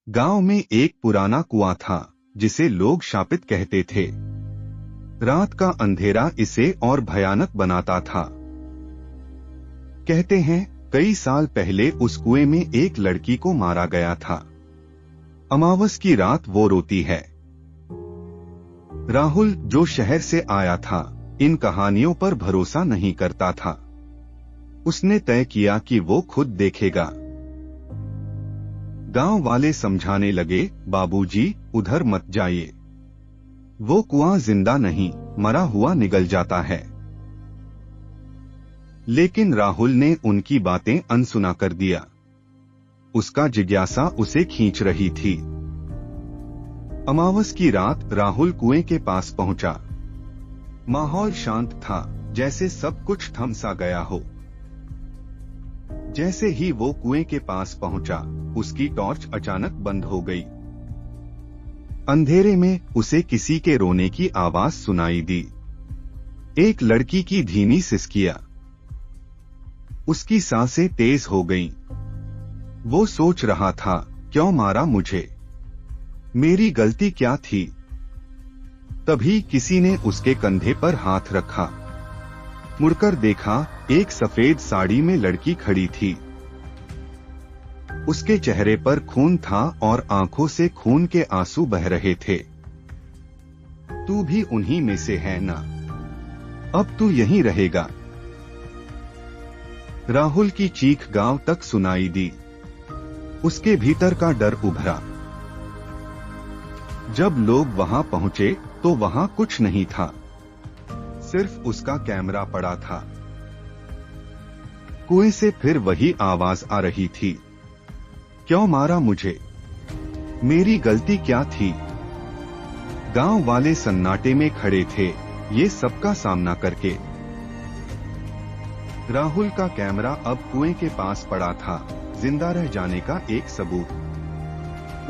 गांव में एक पुराना कुआं था जिसे लोग शापित कहते थे। रात का अंधेरा इसे और भयानक बनाता था। कहते हैं कई साल पहले उस कुएं में एक लड़की को मारा गया था। अमावस की रात वो रोती है। राहुल जो शहर से आया था, इन कहानियों पर भरोसा नहीं करता था। उसने तय किया कि वो खुद देखेगा। गांव वाले समझाने लगे, बाबूजी उधर मत जाइए, वो कुआं जिंदा नहीं मरा हुआ निगल जाता है। लेकिन राहुल ने उनकी बातें अनसुना कर दिया। उसका जिज्ञासा उसे खींच रही थी। अमावस की रात राहुल कुएं के पास पहुंचा। माहौल शांत था, जैसे सब कुछ थम सा गया हो। जैसे ही वो कुएं के पास पहुंचा, उसकी टॉर्च अचानक बंद हो गई। अंधेरे में उसे किसी के रोने की आवाज सुनाई दी। एक लड़की की धीमी सिसकियां। उसकी सांसें तेज हो गईं। वो सोच रहा था, क्यों मारा मुझे? मेरी गलती क्या थी? तभी किसी ने उसके कंधे पर हाथ रखा। मुड़कर देखा, एक सफेद साड़ी में लड़की खड़ी थी। उसके चेहरे पर खून था और आंखों से खून के आंसू बह रहे थे। तू भी उन्हीं में से है ना? अब तू यहीं रहेगा। राहुल की चीख गांव तक सुनाई दी। उसके भीतर का डर उभरा। जब लोग वहां पहुंचे तो वहां कुछ नहीं था, सिर्फ उसका कैमरा पड़ा था। कुएं से फिर वही आवाज आ रही थी, क्यों मारा मुझे? मेरी गलती क्या थी? गांव वाले सन्नाटे में खड़े थे, ये सबका सामना करके। राहुल का कैमरा अब कुएं के पास पड़ा था, जिंदा रह जाने का एक सबूत।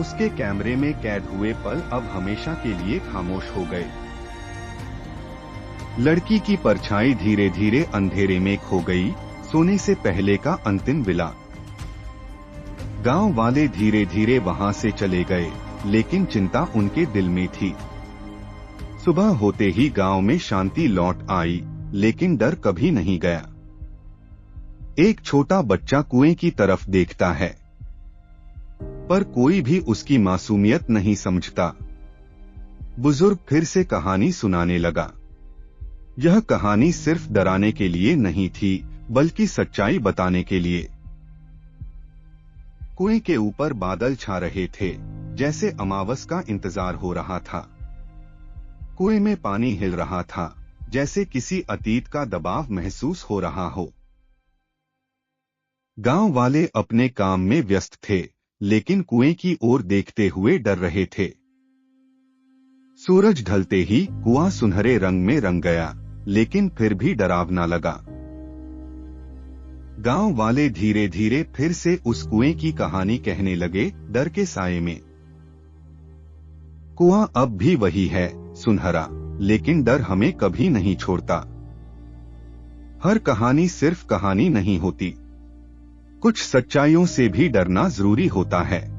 उसके कैमरे में कैद हुए पल अब हमेशा के लिए खामोश हो गए। लड़की की परछाई धीरे धीरे अंधेरे में खो गई, सोने से पहले का अंतिम विलाप। गांव वाले धीरे धीरे वहां से चले गए, लेकिन चिंता उनके दिल में थी। सुबह होते ही गांव में शांति लौट आई, लेकिन डर कभी नहीं गया। एक छोटा बच्चा कुएं की तरफ देखता है, पर कोई भी उसकी मासूमियत नहीं समझता। बुजुर्ग फिर से कहानी सुनाने लगा। यह कहानी सिर्फ डराने के लिए नहीं थी, बल्कि सच्चाई बताने के लिए। कुएं के ऊपर बादल छा रहे थे, जैसे अमावस का इंतजार हो रहा था। कुएं में पानी हिल रहा था, जैसे किसी अतीत का दबाव महसूस हो रहा हो। गांव वाले अपने काम में व्यस्त थे, लेकिन कुएं की ओर देखते हुए डर रहे थे। सूरज ढलते ही कुआं सुनहरे रंग में रंग गया, लेकिन फिर भी डरावना लगा। गांव वाले धीरे धीरे फिर से उस कुएं की कहानी कहने लगे, डर के साए में। कुआं अब भी वही है, सुनहरा, लेकिन डर हमें कभी नहीं छोड़ता। हर कहानी सिर्फ कहानी नहीं होती, कुछ सच्चाइयों से भी डरना जरूरी होता है।